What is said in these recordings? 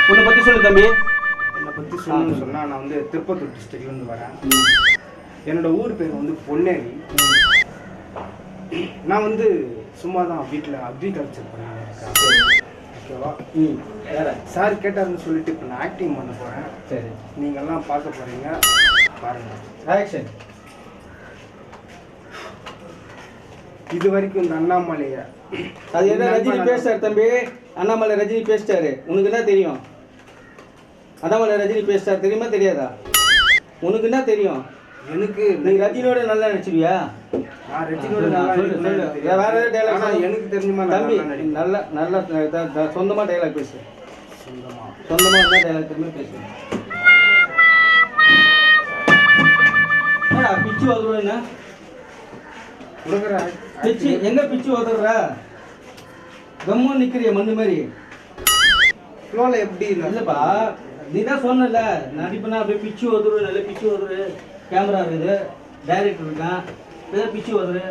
உன்னை பற்றி சொல்லு தம்பி. என்னை பற்றி சொல்லணும்னு சொன்னால் நான் வந்து திருப்பத்தூர் டிஸ்ட்ரிக்ட்லேருந்து வரேன். என்னோட ஊர் பேர் வந்து பொன்னேரி. நான் வந்து சும்மா தான் வீட்டில் அக்ரிகல்ச்சர் பண்ணிருக்கேன். ஓகேவா? வேற சார் கேட்டாருன்னு சொல்லிட்டு இப்போ நான் ஆக்டிங் பண்ண போகிறேன். சரி, நீங்கள்லாம் பார்க்க போகிறீங்க, பாருங்கள். ஆக்ஷன். இது வரைக்கும் இந்த அண்ணாமலையை அது என்ன ரஜினி பேசிட்டார் தம்பி. அண்ணாமலை ரஜினி பேசிட்டாரு. உனக்கு என்ன தெரியும்? அண்ணாமலை ரஜினி பேசிட்டார் தெரியுமா தெரியாதா? உனக்கு என்ன தெரியும்? எனக்கு நீ ரஜினியோட நல்லா நடிச்சிருவியா? நான் ரஜினியோட நல்லா சொல்லு சொல்லு. நடிக்கிறேன். வேற ஏதாவது டைலாக் ஆனா எனக்கு தெரிஞ்சுமா நான் தம்பி. நல்லா நடிப்பேன். நல்ல நல்ல சொந்தமா டைலாக் பேசு. சொந்தமா சொந்தமா இருந்தா டைலாக் திரும்ப பேசு. பிச்சு வதுருவா என்ன கொடுக்குற பிச்சு எங்க பிச்சு வதுடுற? கம்முன்னு நிக்கிறிய மண்ணு மாதிரி. ஃப்ளோவில் எப்படி இல்லப்பா, நீ தான் சொன்னல நடிப்புனா அப்படியே பிச்சு வதுரு, நல்ல பிச்சு வதுரு. கேமரா இருக்குது, டைரக்டர் இருக்கான், ஏதோ பிச்சு வதுரு.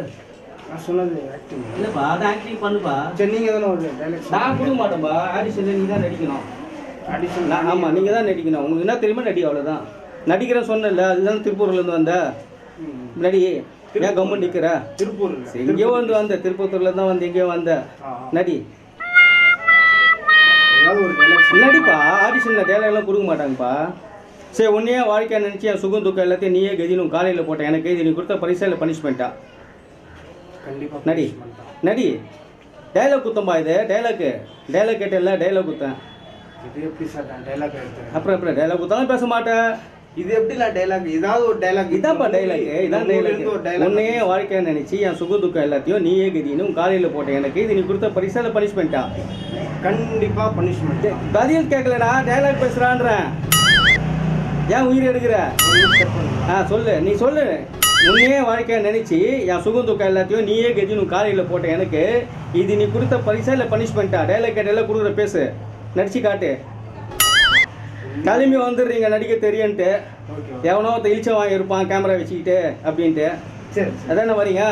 நான் சொன்னது ஆக்டிங். இல்லப்பா, அதை ஆக்டிங் பண்ணுப்பா. சரி, நீங்கள் தானே ஒரு டைலாக் நான் கொடுக்க மாட்டேன்பா. ஆடிஷனில் நீ தான் நடிக்கணும். ஆடிஷன். ஆமாம், நீங்கள் தான் நடிக்கணும். உங்களுக்கு என்ன தெரியுமா நடி, அவ்வளோதான். நடிக்கிறேன் சொன்னல, அதுதான் திருப்பூர்லேருந்து வந்த நடி. ஏன் கம்மன் நிற்கிற? திருப்பூர் எங்கேயோ வந்த திருப்பத்தூரில் தான் வந்து எங்கேயோ வந்த நடி. ஏதாவது ஒரு டைலாக் நடிப்பா. ஆடிஷனில் டைலாக்லாம் கொடுக்க மாட்டாங்கப்பா. சரி, உன்னையே வாழ்க்கையை நினச்சி என் சுகம் துக்கம் எல்லாத்தையும் நீயே கதினும் காலையில் போட்டேன். எனக்கு இது நீ கொடுத்த பரிசா இல்லை பனிஷ்மெண்ட்டா? கண்டிப்பாக நடி நடி. டைலாக் குத்தம்பா. இது டைலாக் கேட்டல, டைலாக் குத்தேன். இது எப்படி சார் நான் டைலாக் எடுத்தேன்? அப்புறம் டைலாக் குத்தாலும் பேச மாட்டேன். இது எப்படி நான் டைலாக்? ஏதாவது ஒரு டைலாக். இதான்ப்பா டைலாக். இதான் டைலாக். ஒரு டைலாக். உன்னையே வாழ்க்கையை நினச்சி என் சுக துக்கம் எல்லாத்தையும் நீயே கதினும் காலையில் போட்டேன். எனக்கு இது நீ கொடுத்த பரிசா இல்லை பனிஷ்மெண்ட்டா? கண்டிப்பாக பனிஷ்மெண்ட். பதில் கேட்கலடா, டைலாக் பேசுகிறான்றேன். ஏன் உயிர் எடுக்கிற? சொல்லு, நீ சொல்லு. உன்னையே வாழ்க்கையை நினச்சி என் சுகம் துக்கம் எல்லாத்தையும் நீயே கதினும் காலையில் போட்டேன். எனக்கு இது நீ கொடுத்த பரிசா இல்லை பனிஷ்மெண்ட்டா? டைலாக் கேட்டெல்லாம் கொடுக்குற பேசு, நடிச்சு காட்டு. கிளம்பி வந்துடுறீங்க நடிக்க தெரியுன்ட்டு. எவனோ இழிச்சம் வாங்கியிருப்பான் கேமரா வச்சுக்கிட்டு அப்படின்ட்டு. சரி, அதானே வரீங்க?